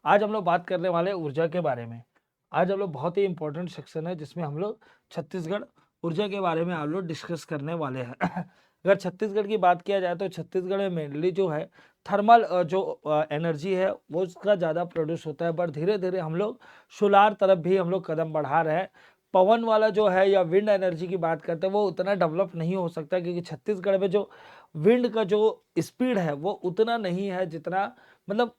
आज हम लोग बात करने वाले हैं ऊर्जा के बारे में। आज हम लोग बहुत ही इंपॉर्टेंट सेक्शन है जिसमें हम लोग छत्तीसगढ़ ऊर्जा के बारे में हम लोग डिस्कस करने वाले हैं। अगर छत्तीसगढ़ की बात किया जाए तो छत्तीसगढ़ में मेनली जो है थर्मल जो एनर्जी है वो उसका ज़्यादा प्रोड्यूस होता है, बट धीरे धीरे हम लोग सोलार तरफ भी हम लोग कदम बढ़ा रहे हैं। पवन वाला जो है या विंड एनर्जी की बात करते हैं वो उतना डेवलप नहीं हो सकता, क्योंकि छत्तीसगढ़ में जो विंड का जो स्पीड है वो उतना नहीं है जितना, मतलब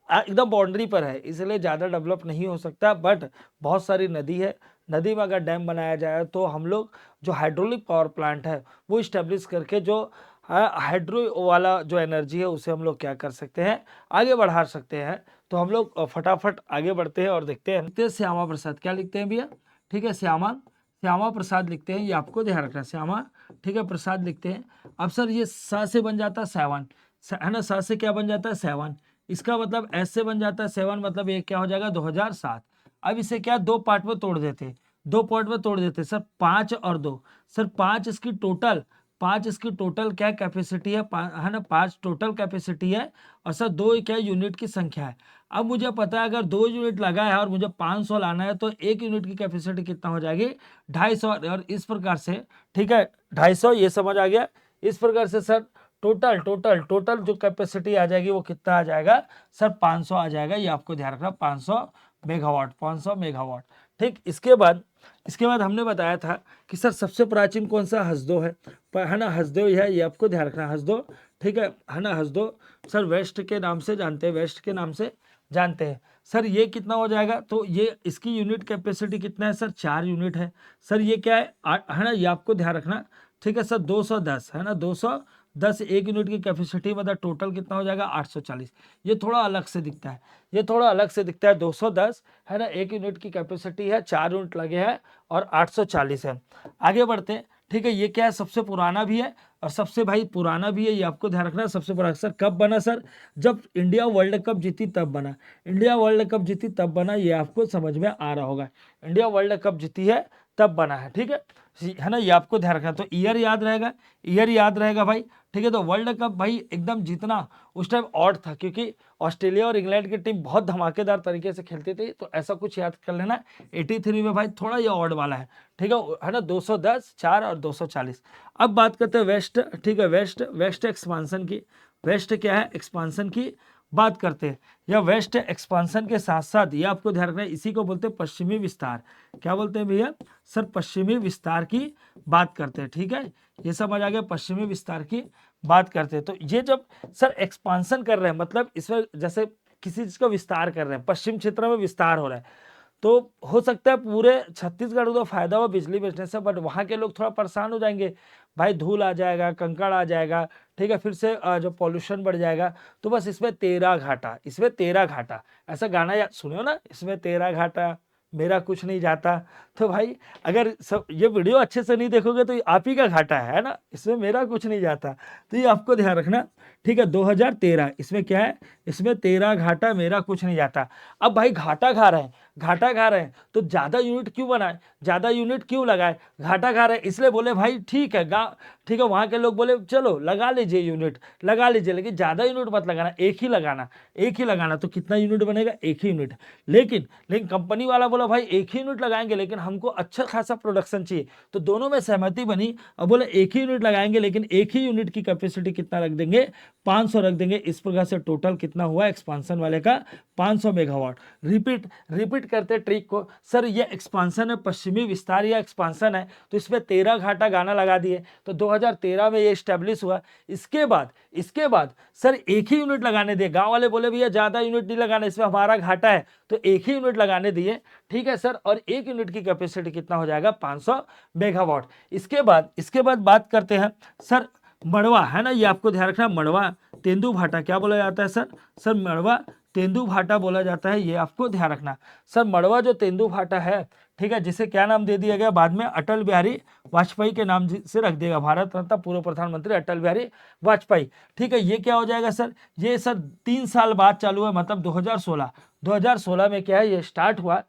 एकदम बाउंड्री पर है, इसलिए ज़्यादा डेवलप नहीं हो सकता। बट बहुत सारी नदी है, नदी में अगर डैम बनाया जाए तो हम लोग जो हाइड्रोलिक पावर प्लांट है वो इस्टेब्लिश करके जो हाइड्रो वाला जो एनर्जी है उसे हम लोग क्या कर सकते हैं, आगे बढ़ा सकते हैं। तो हम लोग फटाफट आगे बढ़ते हैं और देखते हैं श्यामा प्रसाद क्या लिखते हैं भैया। ठीक है, श्यामा श्यामा प्रसाद लिखते हैं, ये आपको ध्यान रखना, श्यामा ठीक है प्रसाद लिखते हैं। अब सर ये सा से बन जाता है सेवन, है ना, सा से क्या बन जाता है सेवन, इसका मतलब एस से बन जाता है सेवन, मतलब ये क्या हो जाएगा 2007। अब इसे क्या दो पार्ट में तोड़ देते, दो पार्ट में तोड़ देते सर, पांच और दो, सर पांच इसकी टोटल क्या कैपेसिटी है ना, पांच टोटल कैपेसिटी है, और सर दो क्या यूनिट की संख्या है। अब मुझे पता है अगर 2 यूनिट लगा है और मुझे 500 लाना है तो 1 यूनिट की कैपेसिटी कितना हो जाएगी 250, और इस प्रकार से ठीक है 250, ये समझ आ गया। इस प्रकार से सर टोटल टोटल टोटल जो कैपेसिटी आ जाएगी वो कितना आ जाएगा सर 500 आ जाएगा, ये आपको ध्यान रखना 500 मेगावाट, 500 मेगावाट। ठीक, इसके बाद हमने बताया था कि सर सबसे प्राचीन कौन सा हसदो है ना, हसदो है, ये आपको ध्यान रखना हसदो। ठीक है ना, हसदो सर वेस्ट के नाम से जानते हैं, वेस्ट के नाम से जानते हैं। सर ये कितना हो जाएगा, तो ये इसकी यूनिट कैपेसिटी कितना है सर 4 यूनिट है। सर ये क्या है ना, ये आपको ध्यान रखना। ठीक है सर 210 है ना, 210 1 यूनिट की कैपेसिटी, मतलब टोटल कितना हो जाएगा 840। ये थोड़ा अलग से दिखता है, ये थोड़ा अलग से दिखता है, 210 है ना 1 यूनिट की कैपेसिटी है, 4 यूनिट लगे हैं और 840 है। आगे बढ़ते हैं। ठीक है, ये क्या है सबसे पुराना भी है और सबसे भाई पुराना भी है, ये आपको ध्यान रखना है। सबसे पुराना सर कब बना सर, जब इंडिया वर्ल्ड कप जीती तब बना, इंडिया वर्ल्ड कप जीती तब बना, ये आपको समझ में आ रहा होगा। इंडिया वर्ल्ड कप जीती है तब बना है। ठीक है ना, ये आपको ध्यान रखना। तो ईयर याद रहेगा, ईयर याद रहेगा भाई। ठीक है, तो वर्ल्ड कप भाई एकदम जीतना उस टाइम ऑड था, क्योंकि ऑस्ट्रेलिया और इंग्लैंड की टीम बहुत धमाकेदार तरीके से खेलती थी, तो ऐसा कुछ याद कर लेना। 83 में भाई थोड़ा ये ऑड वाला है। ठीक है ना, 210 4 और 240। अब बात करते हैं वेस्ट। ठीक है, वेस्ट एक्सपांसन की, वेस्ट क्या है एक्सपांसन की बात करते हैं, या वेस्ट एक्सपांसन के साथ साथ ये आपको ध्यान रखना है, इसी को बोलते हैं पश्चिमी विस्तार। क्या बोलते हैं भैया सर, पश्चिमी विस्तार की बात करते हैं। ठीक है, ये समझ आ गया, पश्चिमी विस्तार की बात करते हैं। तो ये जब सर एक्सपांसन कर रहे हैं, मतलब इसमें जैसे किसी चीज का विस्तार कर रहे हैं, पश्चिम क्षेत्र में विस्तार हो रहा है, तो हो सकता है पूरे छत्तीसगढ़ को तो फायदा हो बिजली बेचने से, बट वहां के लोग थोड़ा परेशान हो जाएंगे भाई, धूल आ जाएगा, कंकड़ आ जाएगा। ठीक है, फिर से जो पॉल्यूशन बढ़ जाएगा। तो बस इसमें तेरा घाटा, इसमें तेरा घाटा, ऐसा गाना याद सुनो ना, इसमें तेरा घाटा मेरा कुछ नहीं जाता। तो भाई अगर सब ये वीडियो अच्छे से नहीं देखोगे तो आप ही का घाटा है ना, इसमें मेरा कुछ नहीं जाता। तो ये आपको ध्यान रखना। ठीक है, 2013 इसमें क्या है, इसमें तेरा घाटा मेरा कुछ नहीं जाता। अब भाई घाटा खा रहे हैं, घाटा खा रहे हैं तो ज्यादा यूनिट क्यों बनाए, ज्यादा यूनिट क्यों लगाए, घाटा खा रहे हैं इसलिए बोले भाई ठीक है ठीक है, वहां के लोग बोले चलो लगा लीजिए यूनिट, लगा लीजिए, लेकिन ज्यादा यूनिट मत लगाना, एक ही लगाना, एक ही लगाना। तो कितना यूनिट बनेगा, एक ही यूनिट। लेकिन लेकिन कंपनी वाला बोला भाई एक ही यूनिट लगाएंगे लेकिन हमको अच्छा खासा प्रोडक्शन चाहिए, तो दोनों में सहमति बनी। अब बोले एक ही यूनिट लगाएंगे लेकिन एक ही यूनिट की कैपेसिटी कितना रख देंगे, 500 रख देंगे। इस प्रकार से टोटल कितना हुआ एक्सपांसन वाले का 500 मेगावाट। रिपीट रिपीट करते ट्रिक को, सर ये एक्सपांसन है, पश्चिमी विस्तार या एक्सपांसन है, तो इसमें 13 घाटा गाना लगा दिए, तो 2013 में ये स्टैब्लिश हुआ। इसके बाद सर एक ही यूनिट लगाने दिए, गांव वाले बोले भैया ज्यादा यूनिट नहीं लगाना, इसमें हमारा घाटा है, तो एक ही यूनिट लगाने दिए। ठीक है सर, और 1 यूनिट की कैपेसिटी कितना हो जाएगा 500 मेगावाट। इसके बाद बात करते हैं सर मड़वा, है ना, ये आपको ध्यान रखना, मड़वा तेंदू भाटा क्या बोला जाता है सर, सर मड़वा तेंदू भाटा बोला जाता है, ये आपको ध्यान रखना। सर मड़वा जो तेंदू भाटा है, ठीक है, जिसे क्या नाम दे दिया गया बाद में, अटल बिहारी वाजपेयी के नाम से रख देगा, भारत रत्न पूर्व प्रधानमंत्री अटल बिहारी वाजपेयी। ठीक है, ये क्या हो जाएगा सर, ये सर 3 साल बाद चालू है, मतलब 2016 में क्या है ये स्टार्ट हुआ।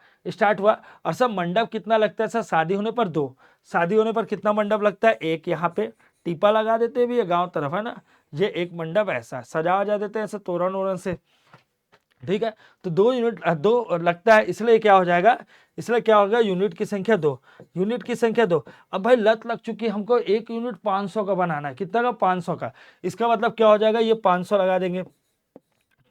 और सब मंडप कितना लगता है सर, शादी होने पर 2, शादी होने पर कितना मंडप लगता है, एक यहाँ पे टीपा लगा देते हैं भी, गांव तरफ है ना, ये एक मंडप ऐसा सजा देते हैं ऐसे तोरण वोरण से। ठीक है। तो 2 यूनिट 2 लगता है, इसलिए क्या हो जाएगा, इसलिए क्या होगा, यूनिट की संख्या 2, यूनिट की संख्या 2। अब भाई लत लग चुकी है, हमको 1 यूनिट 500 का बनाना है। कितना का, 500 का। इसका मतलब क्या हो जाएगा, ये 500 लगा देंगे,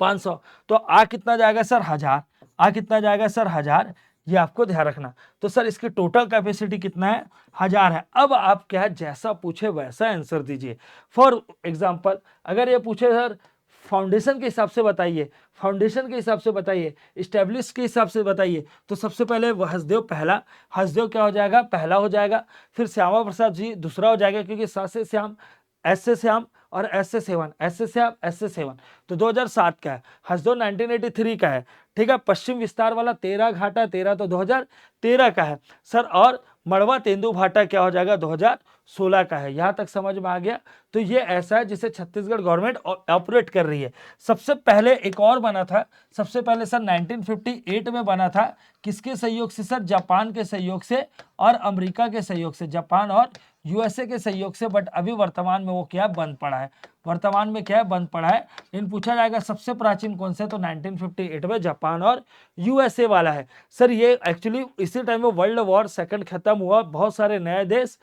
500। तो आ कितना जाएगा सर, 1000। आ कितना जाएगा सर, 1000। ये आपको ध्यान रखना। तो सर इसकी टोटल कैपेसिटी कितना है, 1000 है। अब आप क्या है, जैसा पूछे वैसा आंसर दीजिए। फॉर एग्जांपल अगर ये पूछे सर फाउंडेशन के हिसाब से बताइए, फाउंडेशन के हिसाब से बताइए, स्टेब्लिश के हिसाब से बताइए, तो सबसे पहले हसदेव पहला, हसदेव क्या हो जाएगा, पहला हो जाएगा। फिर श्यामा प्रसाद जी दूसरा हो जाएगा, क्योंकि सा से श्याम, एस से श्याम और एस से सेवन, एस से श्याम, एस से सेवन। तो 2007 का है। हसदेव 1983 का है। ठीक है। पश्चिम विस्तार वाला 13 घाटा 13 तो 2013 का है सर। और मड़वा तेंदु भाटा क्या हो जाएगा, 2016 का है। यहां तक समझ में आ गया। तो ये ऐसा है जिसे छत्तीसगढ़ गवर्नमेंट ऑपरेट कर रही है। सबसे पहले एक और बना था, सबसे पहले सर 1958 में बना था। किसके सहयोग से सर, जापान के सहयोग से और अमेरिका के सहयोग से, जापान और यूएसए के सहयोग से। बट अभी वर्तमान में वो क्या है, बंद पड़ा है। वर्तमान में क्या है, बंद पड़ा है। इन पूछा जाएगा सबसे प्राचीन कौन से, तो 1958 में जापान और यूएसए वाला है सर। ये एक्चुअली इसी टाइम में वर्ल्ड वॉर सेकंड खत्म हुआ, बहुत सारे नए देश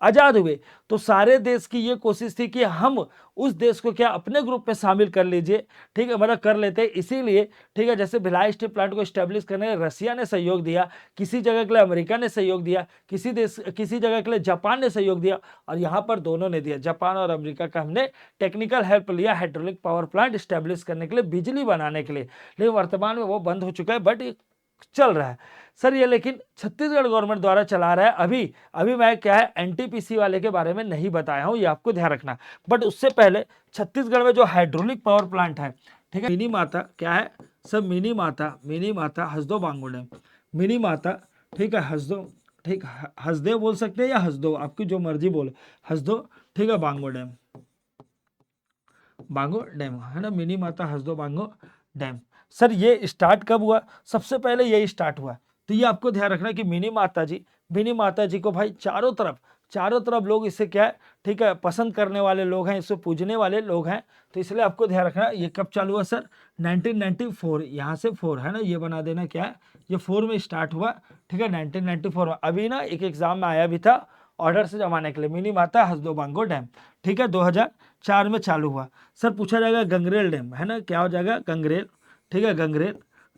आजाद हुए। तो सारे देश की ये कोशिश थी कि हम उस देश को क्या अपने ग्रुप में शामिल कर लीजिए। ठीक है, मतलब कर लेते, इसीलिए ठीक है। जैसे भिलाई स्टील प्लांट को स्टैब्लिश करने में रसिया ने सहयोग दिया, किसी जगह के लिए अमेरिका ने सहयोग दिया, किसी जगह के लिए जापान ने सहयोग दिया, और यहाँ पर दोनों ने दिया। जापान और अमेरिका का हमने टेक्निकल हेल्प लिया हाइड्रोलिक पावर प्लांट स्टैब्लिश करने के लिए, बिजली बनाने के लिए। लेकिन वर्तमान में वो बंद हो चुका है, बट चल रहा है सर ये। लेकिन छत्तीसगढ़ गवर्नमेंट द्वारा चला रहा है। अभी मैं क्या है, एनटीपीसी वाले के बारे में नहीं बताया हूं, ये आपको ध्यान रखना। बट उससे पहले छत्तीसगढ़ में जो हाइड्रोलिक पावर प्लांट है, ठीक है, मिनी माता क्या है सर, मिनी माता हसदो बांगो डैम, मिनी माता। ठीक है, हसदो, ठीक, हसदेव बोल सकते हैं या हसदो, आपकी जो मर्जी बोले, हसदो। ठीक है, बांगो डैम, बांगो डैम है ना, मिनी माता हसदो बांगो डैम। सर ये स्टार्ट कब हुआ, सबसे पहले यही स्टार्ट हुआ। तो ये आपको ध्यान रखना कि मिनी माता जी को भाई चारों तरफ लोग इसे क्या है, ठीक है, पसंद करने वाले लोग हैं, इसे पूजने वाले लोग हैं। तो इसलिए आपको ध्यान रखना ये कब चालू हुआ सर, 1994। यहाँ से 4 है ना, ये बना देना क्या है, ये 4 में स्टार्ट हुआ। ठीक है, 1994 में। अभी ना एक एग्जाम में आया भी था ऑर्डर से जमाने के लिए, मिनी माता हसदो बांगो डैम। ठीक है, 2004 में चालू हुआ। सर पूछा जाएगा गंगरेल डैम है ना, क्या हो जाएगा, गंगरेल। ठीक है,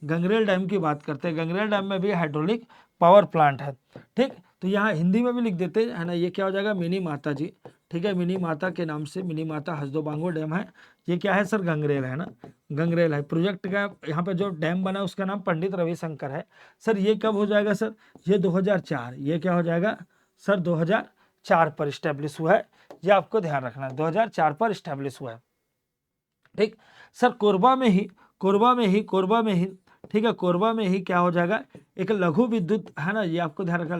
गंगरेल डैम की बात करते हैं। गंगरेल डैम में भी हाइड्रोलिक पावर प्लांट है। ठीक, तो यहाँ हिंदी में भी लिख देते हैं है ना, ये क्या हो जाएगा, मिनी माता जी। ठीक है, मिनी माता के नाम से मिनी माता हसदो बांगो डैम है। ये क्या है सर, गंगरेल है ना, गंगरेल है। प्रोजेक्ट का यहाँ पे जो डैम बना है उसका नाम पंडित रविशंकर है। सर ये कब हो जाएगा सर, ये 2004, ये क्या हो जाएगा सर, 2004 पर स्टैब्लिश हुआ है। ये आपको ध्यान रखना है, 2004 पर स्टैब्लिश हुआ है। ठीक सर, कोरबा में ही ठीक है, कोरबा में ही क्या हो जाएगा, एक लघु विद्युत है ना, ये आपको ध्यान रखना,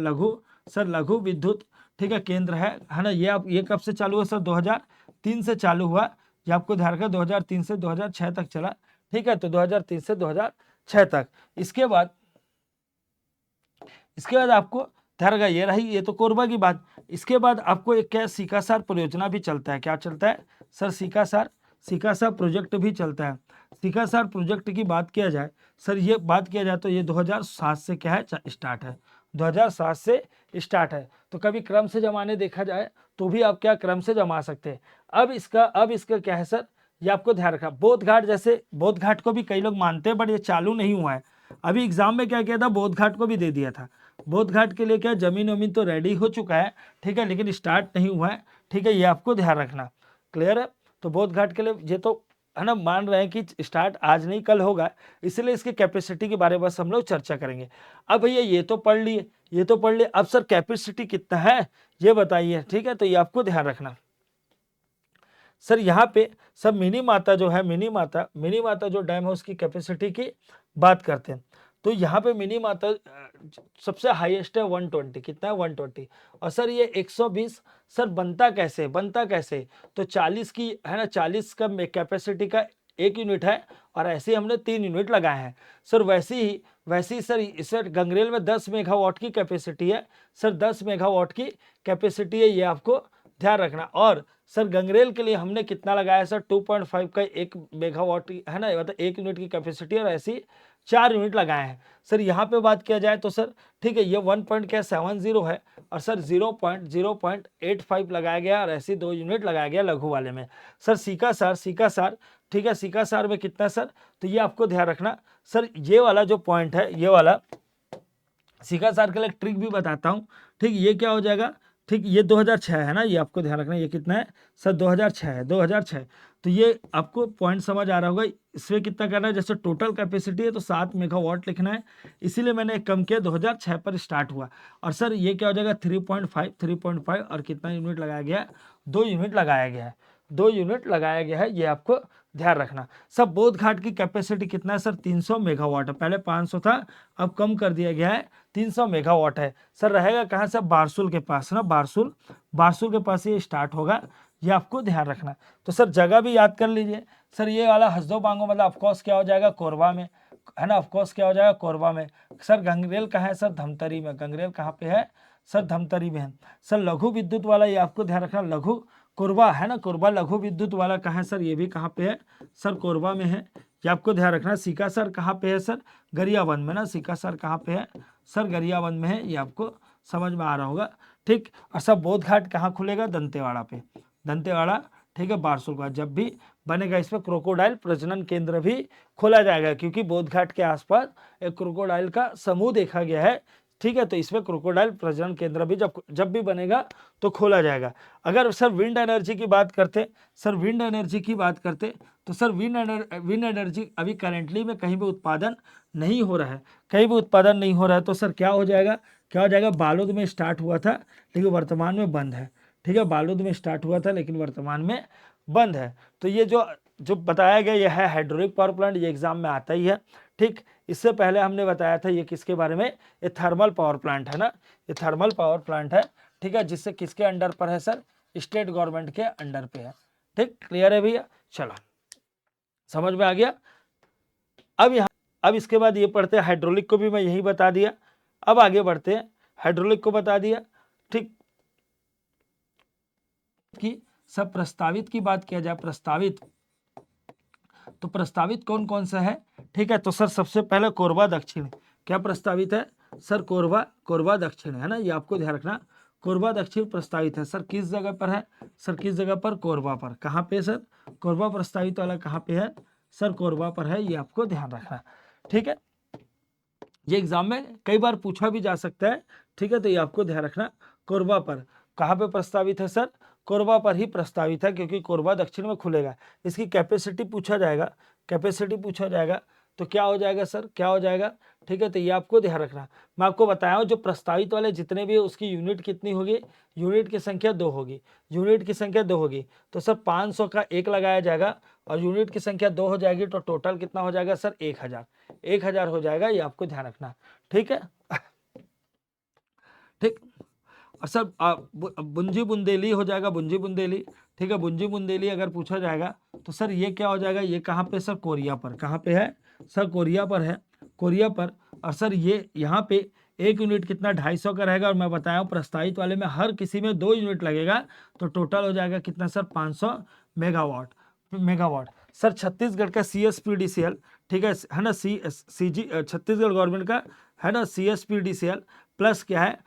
लघु विद्युत, ठीक है, केंद्र है ना। ये कब से चालू हुआ सर, 2003 से चालू हुआ। ये आपको ध्यान रखना, 2003 से 2006 तक चला। ठीक है, तो 2003 से 2006 तक। इसके बाद आपको ध्यान रखा, ये रही, ये तो कोरबा की बात। इसके बाद आपको एक क्या, सीकासार परियोजना भी चलता है। क्या चलता है सर, सीकासार प्रोजेक्ट भी चलता है। सीकासार प्रोजेक्ट की बात किया जाए सर, ये बात किया जाए तो ये 2007 से क्या है, स्टार्ट है, 2007 से स्टार्ट है। तो कभी क्रम से जमाने देखा जाए तो भी आप क्या क्रम से जमा सकते हैं। अब इसका क्या है सर, ये आपको ध्यान रखा, बोध घाट, जैसे बोध घाट को भी कई लोग मानते हैं, बट ये चालू नहीं हुआ है। अभी एग्जाम में क्या किया था, बोध घाट को भी दे दिया था। बोध घाट के लिए क्या, जमीन वमीन तो रेडी हो चुका है, ठीक है, लेकिन स्टार्ट नहीं हुआ है। ठीक है, ये आपको ध्यान रखना, क्लियर है। तो बोध घाट के लिए ये तो है ना, मान रहे हैं कि स्टार्ट आज नहीं कल होगा, इसलिए इसकी कैपेसिटी के बारे में बस हम लोग चर्चा करेंगे। अब भैया ये तो पढ़ लिए, अब सर कैपेसिटी कितना है ये बताइए। ठीक है, तो ये आपको ध्यान रखना सर। यहाँ पे सब मिनी माता जो है, मिनी माता जो डैम है उसकी कैपेसिटी की बात करते हैं। तो यहाँ पे मिनी माता सबसे हाईएस्ट है 120, कितना है 120। और सर ये 120 सर बनता कैसे, तो 40 की है ना, 40 का कैपेसिटी का 1 यूनिट है, और ऐसे हमने 3 यूनिट लगाए हैं सर। वैसे ही सर गंगरेल में 10 मेगावाट की कैपेसिटी है सर, 10 मेगावाट की कैपेसिटी है, ये आपको ध्यान रखना। और सर गंगरेल के लिए हमने कितना लगाया सर 2.5 का 1 मेगावाट है ना, मतलब 1 यूनिट की कैपेसिटी, और ऐसी 4 यूनिट लगाए हैं। सर यहाँ पे बात किया जाए तो सर ठीक है, ये 1.70 है, और सर 0.85 लगाया गया, और ऐसी 2 यूनिट लगाया गया लघु वाले में। सर सीकासार ठीक है, सीकासार में कितना सर, तो ये आपको ध्यान रखना सर, ये वाला जो पॉइंट है, ये वाला सीकासार के लिए ट्रिक भी बताता हूँ। ठीक, ये क्या हो जाएगा, ठीक, ये 2006 है ना, ये आपको ध्यान रखना, ये कितना है सर 2006 है, 2006। तो ये आपको पॉइंट समझ आ रहा होगा। इसमें कितना करना है, जैसे टोटल कैपेसिटी है तो 7 मेगावाट लिखना है, इसीलिए मैंने एक कम किया, 2006 पर स्टार्ट हुआ। और सर ये क्या हो जाएगा 3.5 और कितना यूनिट लगाया गया है, 2 यूनिट लगाया गया है, 2 यूनिट लगाया गया है, ये आपको ध्यान रखना। सब बोध घाट की कैपेसिटी कितना है सर 300 मेगावाट है, पहले 500 था, अब कम कर दिया गया है, 300 मेगावाट है। सर रहेगा कहाँ से, बारसूल के पास ना, बारसूल के पास ये स्टार्ट होगा, ये आपको ध्यान रखना। तो सर जगह भी याद कर लीजिए। सर ये वाला हसदो बांगो मतलब ऑफकोर्स क्या हो जाएगा, कोरबा में है ना, ऑफकोर्स क्या हो जाएगा, कोरबा में। सर गंगरेल कहाँ है सर, धमतरी में। गंगरेल कहाँ पे है सर, धमतरी में है। सर लघु विद्युत वाला ये आपको ध्यान रखना, लघु कोरबा है ना, कोरबा लघु विद्युत वाला कहाँ है सर, ये भी कहाँ पे है सर, कोरबा में है, ये आपको ध्यान रखना। सीकासर कहाँ पे है सर, गरियाबंद में ना, सीकासर कहाँ पे है सर, गरियाबंद में है, ये आपको समझ में आ रहा होगा। ठीक, और सब बोध घाट कहाँ खुलेगा, दंतेवाड़ा पे, दंतेवाड़ा ठीक है, बारसूल का जब भी बनेगा, इसमें क्रोकोडाइल प्रजनन केंद्र भी खोला जाएगा, क्योंकि बोध घाट के आसपास एक क्रोकोडाइल का समूह देखा गया है। ठीक है, तो इसमें क्रोकोडाइल प्रजनन केंद्र भी जब भी बनेगा तो खोला जाएगा। अगर सर विंड एनर्जी की बात करते, सर विंड एनर्जी की बात करते, तो सर विंड एनर्जी अभी करेंटली में कहीं भी उत्पादन नहीं हो रहा है, कहीं भी उत्पादन नहीं हो रहा है। तो सर क्या हो जाएगा, क्या हो जाएगा, बालोद में स्टार्ट हुआ था लेकिन वर्तमान में बंद है। ठीक है, बालोद में स्टार्ट हुआ था लेकिन वर्तमान में बंद है। तो ये जो बताया गया यह है हाइड्रोलिक पावर प्लांट, ये एग्जाम में आता ही है। ठीक, इससे पहले हमने बताया था ये किसके बारे में, ये थर्मल पावर प्लांट है ना, ये थर्मल पावर प्लांट है। ठीक है, जिससे किसके अंडर पर है सर, स्टेट गवर्नमेंट के अंडर पे है। ठीक, क्लियर है भैया, चलो समझ में आ गया। अब इसके बाद ये पढ़ते हैं, हाइड्रोलिक को भी मैं यही बता दिया। अब आगे बढ़ते हैं, हाइड्रोलिक को बता दिया। ठीक, कि सब प्रस्तावित की बात किया जाए, प्रस्तावित, तो प्रस्तावित कौन कौन सा है। ठीक है, तो सर सबसे पहले कोरबा दक्षिण, क्या प्रस्तावित है सर, कोरबा दक्षिण है ना, ये आपको ध्यान रखना, कोरबा दक्षिण प्रस्तावित है। सर किस जगह पर है सर, किस जगह पर, कोरबा पर। कहाँ पे सर, कोरबा प्रस्तावित वाला कहाँ पे है सर, कोरबा पर है, ये आपको ध्यान रखना। ठीक है, ये एग्जाम में कई बार पूछा भी जा सकता है। ठीक है, तो ये आपको ध्यान रखना, कोरबा पर कहाँ पे प्रस्तावित है सर, कोरबा पर ही प्रस्तावित है, क्योंकि कोरबा दक्षिण में खुलेगा। इसकी कैपेसिटी पूछा जाएगा, कैपेसिटी पूछा जाएगा, तो क्या हो जाएगा सर, क्या हो जाएगा। ठीक है, तो ये आपको ध्यान रखना। मैं आपको बताया हूँ जो प्रस्तावित वाले जितने भी उसकी यूनिट कितनी होगी, यूनिट की संख्या 2 होगी, यूनिट की संख्या 2 होगी। तो सर 500 का 1 लगाया जाएगा और यूनिट की संख्या 2 हो जाएगी, तो टोटल कितना हो जाएगा सर, 1000 हो जाएगा, ये आपको ध्यान रखना। ठीक है, ठीक, और सर बुंजी बुंदेली हो जाएगा, बुंजी बुंदेली। ठीक है, बुंजी बुंदेली अगर पूछा जाएगा तो सर ये क्या हो जाएगा, ये कहाँ पे सर, कोरिया पर। कहाँ पे है सर, कोरिया पर है, कोरिया पर। और सर ये यहाँ पे 1 यूनिट कितना 250 का रहेगा, और मैं बताया हूँ प्रस्तावित वाले में हर किसी में 2 यूनिट लगेगा, तो टोटल हो जाएगा कितना सर, 500 मेगावाट। सर छत्तीसगढ़ का CSPDCL, ठीक है ना, छत्तीसगढ़ गवर्नमेंट का है ना, CSPDCL प्लस क्या है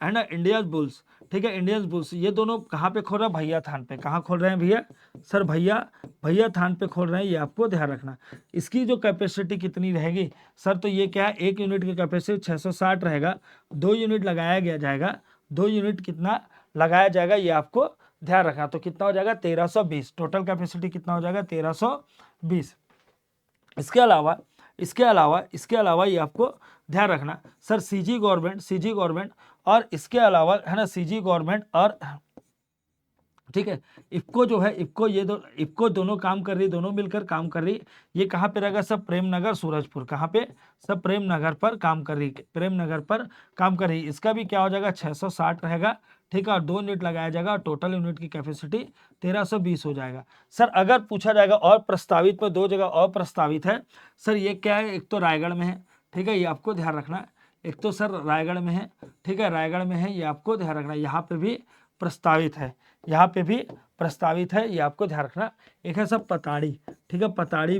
ना, इंडियन बुल्स। ठीक है, इंडियन बुल्स, ये दोनों कहाँ पे खोल रहे हैं, भैया थान पे। कहाँ खोल रहे हैं भैया सर, भैया थान पे खोल रहे हैं, ये आपको ध्यान रखना। इसकी जो कैपेसिटी कितनी रहेगी सर, तो ये क्या है, 1 यूनिट की कैपेसिटी 660 रहेगा, 2 यूनिट लगाया गया जाएगा, 2 यूनिट कितना लगाया जाएगा, ये आपको ध्यान रखना। तो कितना हो जाएगा 1320, टोटल कैपेसिटी कितना हो जाएगा 1320। इसके अलावा ये आपको ध्यान रखना सर, सीजी गवर्नमेंट और इसके अलावा है ना, सीजी गवर्नमेंट और ठीक है, इफको जो है, इफको दोनों काम कर रही, दोनों मिलकर काम कर रही। ये कहाँ पे रहेगा सब, प्रेमनगर सूरजपुर। कहाँ पे सब, प्रेमनगर पर काम कर रही, प्रेमनगर पर काम कर रही। इसका भी क्या हो जाएगा 660 रहेगा। ठीक है, और 2 यूनिट लगाया जाएगा, और टोटल यूनिट की कैपेसिटी 1320 हो जाएगा। सर अगर पूछा जाएगा और प्रस्तावित में 2 जगह और प्रस्तावित है सर, ये क्या है, एक तो रायगढ़ में है। ठीक है, ये आपको ध्यान रखना, एक तो सर रायगढ़ में है। ठीक है, रायगढ़ में है, ये आपको ध्यान रखना, यहाँ पे भी प्रस्तावित है, यहाँ पे भी प्रस्तावित है, ये आपको ध्यान रखना। एक है सब पताड़ी, ठीक है, पताड़ी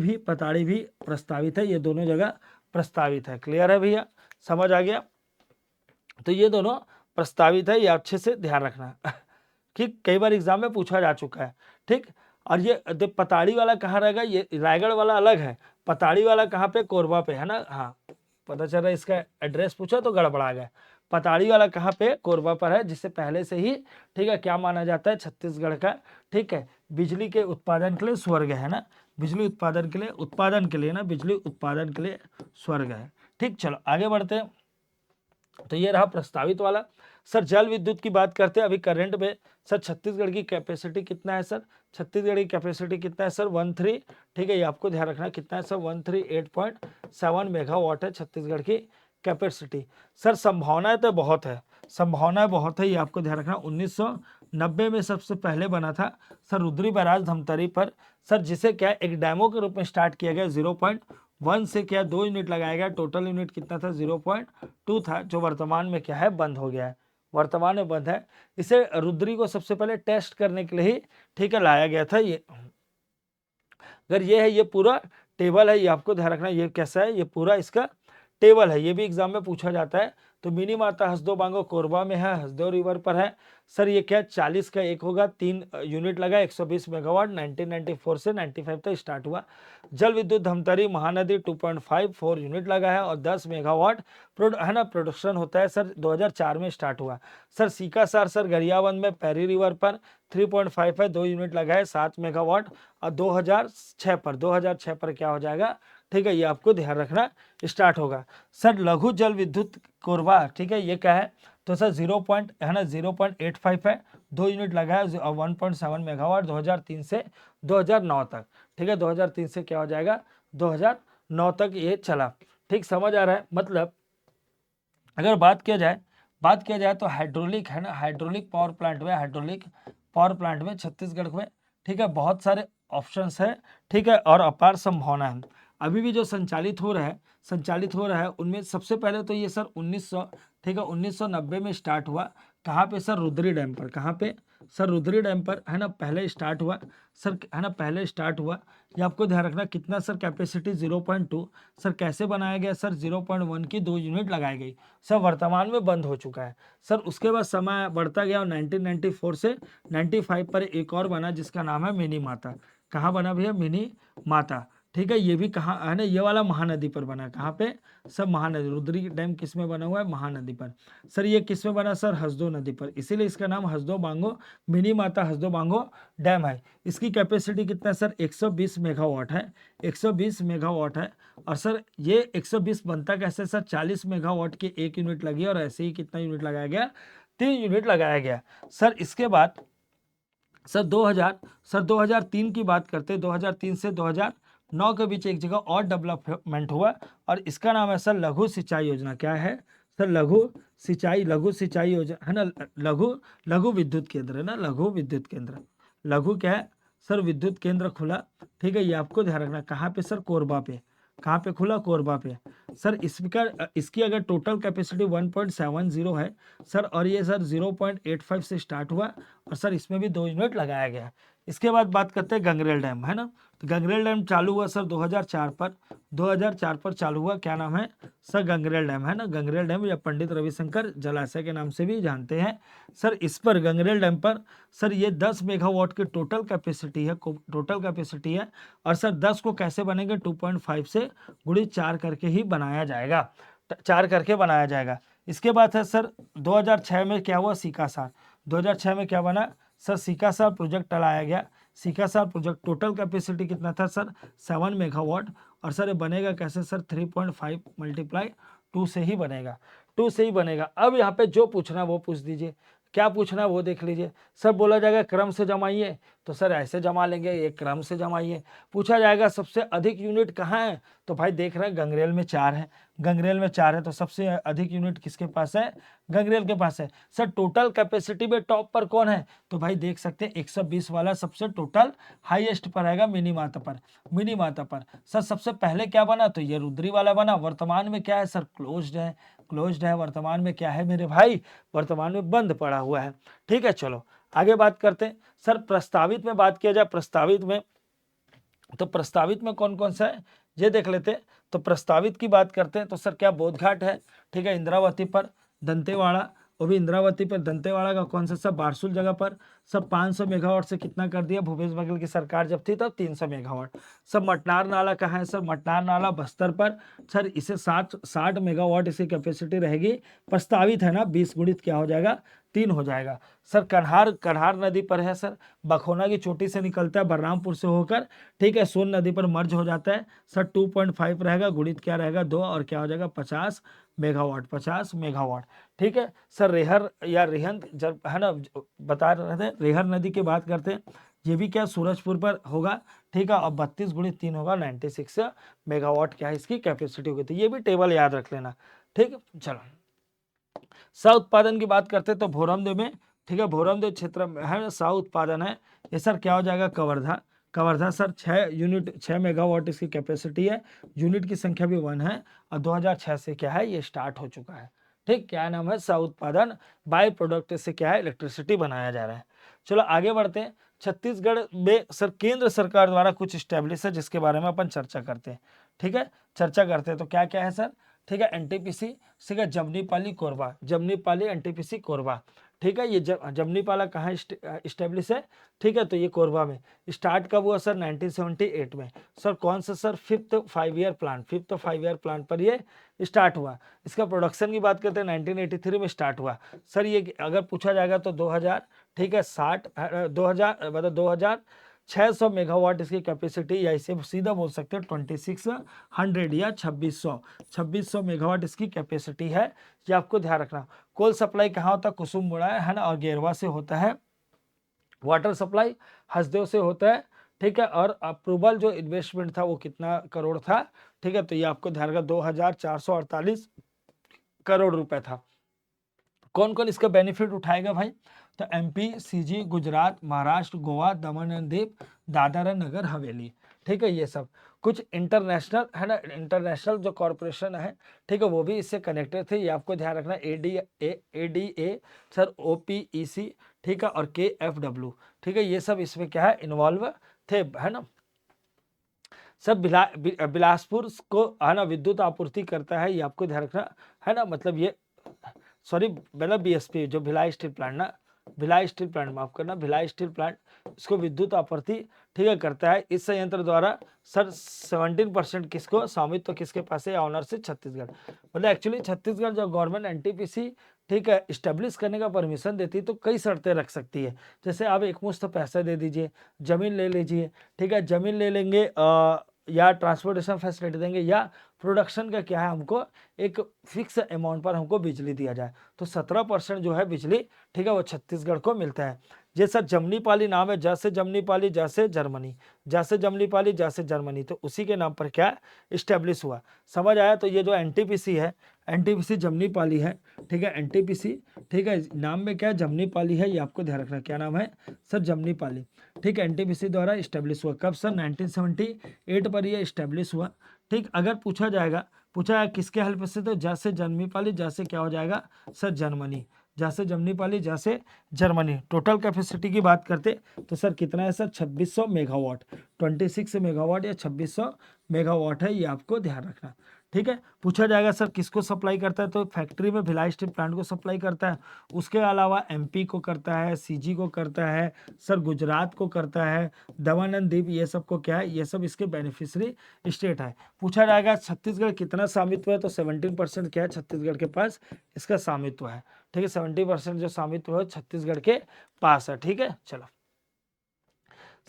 भी प्रस्तावित है, ये दोनों जगह प्रस्तावित है। क्लियर है भैया, समझ आ गया? तो ये दोनों प्रस्तावित है, ये अच्छे से ध्यान रखना कि कई बार एग्जाम में पूछा जा चुका है, ठीक। और ये पताड़ी वाला कहाँ रहेगा, ये रायगढ़ वाला अलग है, पताड़ी वाला कहाँ पे, कोरबा पे है ना। हाँ, पता चल रहा है, इसका एड्रेस पूछा तो गड़बड़ा गया। पताड़ी वाला कहाँ पे, कोरबा पर है, जिससे पहले से ही, ठीक है, क्या माना जाता है, छत्तीसगढ़ का, ठीक है, बिजली के उत्पादन के लिए स्वर्ग है ना, बिजली उत्पादन के लिए ना, बिजली उत्पादन के लिए स्वर्ग है, ठीक। चलो आगे बढ़ते हैं। तो ये रहा प्रस्तावित वाला। सर जल विद्युत की बात करते हैं अभी करंट में। सर छत्तीसगढ़ की कैपेसिटी कितना है सर, छत्तीसगढ़ की कैपेसिटी कितना है सर, 13, ठीक है, ये आपको ध्यान रखना कितना है सर, 138.7 मेगावाट है छत्तीसगढ़ की कैपेसिटी। सर संभावनाएं तो बहुत है, संभावनाएं बहुत है, ये आपको ध्यान रखना। 1990 में सबसे पहले बना था सर रुद्री बैराज धमतरी पर, सर जिसे क्या एक डेमो के रूप में स्टार्ट किया गया, 0.1 से क्या 2 यूनिट लगाया गया, टोटल यूनिट कितना था, 0.2 था, जो वर्तमान में क्या है, बंद हो गया है, वर्तमान में बंद है। इसे रुद्री को सबसे पहले टेस्ट करने के लिए ही, ठीक है, लाया गया था। ये अगर ये है, ये पूरा टेबल है, ये आपको ध्यान रखना, ये कैसा है, ये पूरा इसका टेबल है, ये भी एग्जाम में पूछा जाता है। तो मिनी माता हसदो बांगो कोरबा में है, हसदेव रिवर पर है। सर ये क्या 40 का एक होगा, 3 यूनिट लगा, 120 मेगावाट, 1994 से 95 तक स्टार्ट हुआ। जल विद्युत धमतरी महानदी 2.54 यूनिट लगा है और 10 मेगावाट है ना प्रोडक्शन होता है। सर 2004 में स्टार्ट हुआ। सर सीकासार सर गरियाबंद में पैरी रिवर पर 3.5 है, 2 यूनिट लगा है, 7 मेगावाट। और 2006 पर क्या हो जाएगा, ठीक है, ये आपको ध्यान रखना, स्टार्ट होगा। सर लघु जल विद्युत कोरबा, ठीक है, ये क्या है, तो सर 0.85 है, 2 यूनिट लगा है और 1.7 मेगावाट, 2003 से 2009 तक, ठीक है, 2003 से क्या हो जाएगा, 2009 तक ये चला, ठीक। समझ आ रहा है? मतलब अगर बात किया जाए तो हाइड्रोलिक है ना, हाइड्रोलिक पावर प्लांट में छत्तीसगढ़ में, ठीक है, बहुत सारे ऑप्शंस है, ठीक है, और अपार संभावना है। अभी भी जो संचालित हो रहा है उनमें सबसे पहले तो ये सर 1900, ठीक है, 1990 में स्टार्ट हुआ। कहाँ पे सर, रुद्री डैम पर। कहाँ पे सर, रुद्री डैम पर है ना, पहले स्टार्ट हुआ सर, है ना, पहले स्टार्ट हुआ। ये आपको ध्यान रखना कितना सर, कैपेसिटी 0.2। सर कैसे बनाया गया सर, 0.1 की 2 यूनिट लगाई गई। सर वर्तमान में बंद हो चुका है। सर उसके बाद समय बढ़ता गया और 1994 से 95 पर एक और बना जिसका नाम है मिनी माता। कहाँ बना भैया, मिनी माता, ठीक है। ये भी कहाँ है ना, ये वाला महानदी पर बना। कहाँ पे, सब महानदी, रुद्री डैम किस में बना हुआ है, महानदी पर। सर ये किस में बना सर, हसदो नदी पर, इसीलिए इसका नाम हसदो बांगो मिनी माता हसदो बांगो डैम है। इसकी कैपेसिटी कितना है सर, 120 मेगावाट है, 120 मेगावाट है। और सर ये 120 बनता कैसे सर, 40 मेगावाट की 1 यूनिट लगी और ऐसे ही कितना यूनिट लगाया गया, 3 यूनिट लगाया गया। सर इसके बाद सर 2003 की बात करते हैं, 2003 से 2009 के बीच एक जगह और डेवलपमेंट हुआ और इसका नाम है सर लघु सिंचाई योजना। क्या है सर, लघु सिंचाई योजना है ना, लघु विद्युत केंद्र है ना, लघु विद्युत केंद्र। लघु क्या है सर, विद्युत केंद्र खुला, ठीक है, ये आपको ध्यान रखना। कहाँ पे सर, कोरबा पे। कहाँ पे खुला, कोरबा पे। सर इसकी अगर टोटल कैपेसिटी 1.70 है सर, और ये सर 0.85 से स्टार्ट हुआ और सर इसमें भी 2 यूनिट लगाया गया। इसके बाद बात करते हैं गंगरेल डैम, है ना। तो गंगरेल डैम चालू हुआ सर 2004 पर चालू हुआ। क्या नाम है सर, गंगरेल डैम, है ना, गंगरेल डैम या पंडित रविशंकर जलाशय के नाम से भी जानते हैं। सर इस पर गंगरेल डैम पर सर ये 10 मेगावाट की टोटल कैपेसिटी है। और सर 10 को कैसे बनेंगे, 2.5 से गुणित 4 करके ही बनाया जाएगा, 4 करके बनाया जाएगा। इसके बाद है सर 2006 में क्या हुआ, सीकासार। 2006 में क्या बना सर, सीकासार प्रोजेक्ट लाया गया। सीकासार प्रोजेक्ट टोटल कैपेसिटी कितना था सर, 7 मेगावाट। और सर ये बनेगा कैसे सर, 3.5 × 2 से ही बनेगा, 2 से ही बनेगा। अब यहाँ पे जो पूछना वो पूछ दीजिए, क्या पूछना है वो देख लीजिए। सर बोला जाएगा क्रम से जमाइए, तो सर ऐसे जमा लेंगे, ये क्रम से जमाइए। पूछा जाएगा सबसे अधिक यूनिट कहाँ है, तो भाई देख रहे हैं गंगरेल में 4 है, गंगरेल में 4 है, तो सबसे अधिक यूनिट किसके पास है, गंगरेल के पास है। सर टोटल कैपेसिटी में टॉप पर कौन है, तो भाई देख सकते हैं 120 वाला सबसे टोटल हाईएस्ट पर आएगा, मिनी माता पर। सर सबसे पहले क्या बना, तो ये रुद्री वाला बना। वर्तमान में क्या है सर, क्लोज्ड है, वर्तमान में क्या है मेरे भाई, वर्तमान में बंद पड़ा हुआ है। ठीक है, चलो आगे बात करते हैं सर, प्रस्तावित में बात किया जाए, प्रस्तावित में तो प्रस्तावित में कौन कौन सा है ये देख लेते हैं। तो प्रस्तावित की बात करते हैं तो सर क्या बोधघाट है, ठीक है, इंद्रावती पर, दंतेवाड़ा, वो भी इंद्रावती पर, दंतेवाड़ा का कौन सा सब बारसूल जगह पर, सब 500 मेगावाट से कितना कर दिया, भूपेश बघेल की सरकार जब थी तब 300 मेगावाट। सब मटनार नाला कहाँ है सर, मटनार नाला बस्तर पर, सर इसे 60 मेगावाट इसकी कैपेसिटी रहेगी, प्रस्तावित है ना, 20 गुणित क्या हो जाएगा, 3 हो जाएगा। सर कन्हार नदी पर है सर, बखोना की चोटी से निकलता है बलरामपुर से होकर, ठीक है, सोन नदी पर मर्ज हो जाता है सर, 2.5 रहेगा, गुणित क्या रहेगा 2, और क्या हो जाएगा 50 मेगावाट, 50 मेगावाट, ठीक है। सर रेहर या रेहंद जब है ना, बता रहे थे रेहर नदी की बात करते हैं, ये भी क्या सूरजपुर पर होगा, ठीक है, और 32 गुणित 3 होगा 96 मेगावाट क्या है इसकी कैपेसिटी होगी। तो ये भी टेबल याद रख लेना, ठीक है। चलो सा उत्पादन की बात करते हैं तो भोरमदेव में, ठीक है, भोरमदेव क्षेत्र में है सा उत्पादन है, ये सर क्या हो जाएगा Kawardha, Kawardha sir 6 unit 6 megawatt इसकी कैपेसिटी है, यूनिट की संख्या भी 1 है, और 2006 से क्या है ये स्टार्ट हो चुका है, ठीक, क्या नाम है सा उत्पादन, बाय प्रोडक्ट से क्या है इलेक्ट्रिसिटी बनाया जा रहा है। चलो आगे बढ़ते हैं। छत्तीसगढ़ में सर केंद्र सरकार द्वारा कुछ स्टैब्लिश है जिसके बारे में अपन चर्चा करते हैं, ठीक है, चर्चा करते हैं। तो क्या क्या है सर, ठीक है, एनटीपीसी, ठीक है, जमनीपाली कोरबा, जमनीपाली एनटीपीसी कोरबा, ठीक है, ये जमनीपाला कहाँ इस्टेब्लिश है, ठीक है, तो ये कोरबा में स्टार्ट कब हुआ सर 1978 में। सर कौन सा sir, 5th 5 year plan, 5th 5 year plan पर ये स्टार्ट हुआ। इसका प्रोडक्शन की बात करते हैं 1983 में स्टार्ट हुआ। सर ये अगर पूछा जाएगा तो 2000, ठीक है, 2000 मतलब 2600 मेगावाट इसकी कैपेसिटी, या इसे सीधा बोल सकते हैं 2600 या 2600 मेगावाट इसकी कैपेसिटी है, ये आपको ध्यान रखना। कोल सप्लाई कहाँ होता है, कुसुमबुड़ा है ना, और गेरवा से होता है। वाटर सप्लाई हसदेव से होता है, ठीक है, और अप्रूवल जो इन्वेस्टमेंट था वो कितना करोड़ था, ठीक है, तो ये आपको ध्यान रखना 2448 करोड़ रुपए था। कौन कौन इसका बेनिफिट उठाएगा भाई, तो MP, CG, Gujarat, Maharashtra, Goa, Daman and Diu, Dadra Nagar Haveli, ठीक है, ये सब कुछ इंटरनेशनल है ना, इंटरनेशनल जो कॉरपोरेशन है, ठीक है, वो भी इससे कनेक्टेड थे, ये आपको ध्यान रखना, एडीए सर, ओपीईसी, ठीक है, और केएफडब्ल्यू, ठीक है, ये सब इसमें क्या है इन्वॉल्व थे, है ना। सब बिलासपुर को है ना विद्युत आपूर्ति करता है, ये आपको ध्यान रखना है ना, मतलब ये सॉरी मतलब बीएसपी जो भिलाई स्टील प्लांट ना, भिलाई स्टील प्लांट माफ करना, भिलाई स्टील प्लांट इसको विद्युत आपूर्ति, ठीक है, करता है। इस संयंत्र द्वारा सर 17% किसको स्वामित्व, तो किसके पास है, ऑनर से छत्तीसगढ़, मतलब एक्चुअली छत्तीसगढ़ जो गवर्नमेंट एनटीपीसी, ठीक है, स्टेब्लिश करने का परमिशन देती है तो कई शर्तें रख सकती है, जैसे आप एक मुश्त पैसा दे दीजिए, जमीन ले लीजिए, ठीक है, जमीन ले लेंगे या ट्रांसपोर्टेशन फैसिलिटी देंगे, या प्रोडक्शन का क्या है हमको एक फिक्स अमाउंट पर हमको बिजली दिया जाए, तो 17% जो है बिजली, ठीक है, वो छत्तीसगढ़ को मिलता है। जैसा जमनीपाली नाम है, जैसे जमनीपाली जैसे जर्मनी, जैसे जमनीपाली जैसे जर्मनी, तो उसी के नाम पर क्या इस्टेब्लिश हुआ, समझ आया। तो ये जो एनटीपीसी है, एनटीपीसी जमनीपाली है, ठीक है, एनटीपीसी, ठीक है, नाम में क्या जमनीपाली है, ये आपको ध्यान रखना, क्या नाम है सर जमनीपाली, ठीक है, एनटीपीसी द्वारा इस्टेब्लिश हुआ कब सर 1978 पर ये इस्टेब्लिश हुआ, ठीक। अगर पूछा जाएगा किसके हेल्प से, तो जैसे जमनीपाली जैसे क्या हो जाएगा सर जर्मनी, जैसे जमनीपाली जैसे जर्मनी। टोटल कैपेसिटी की बात करते तो सर कितना है सर 2600 मेगावाट, 26 मेगावाट या 2600 मेगावाट है, ये आपको ध्यान रखना, ठीक है। पूछा जाएगा सर किसको सप्लाई करता है, तो फैक्ट्री में भिलाई स्टील प्लांट को सप्लाई करता है, उसके अलावा एमपी को करता है, सीजी को करता है, सर गुजरात को करता है, दमन एंड दीव, ये सब को क्या है, ये सब इसके बेनिफिशियरी स्टेट है। पूछा जाएगा छत्तीसगढ़ कितना स्वामित्व है, तो 17% क्या है छत्तीसगढ़ के पास इसका स्वामित्व है, ठीक है, 70% जो स्वामित्व है छत्तीसगढ़ के पास है, ठीक है। चलो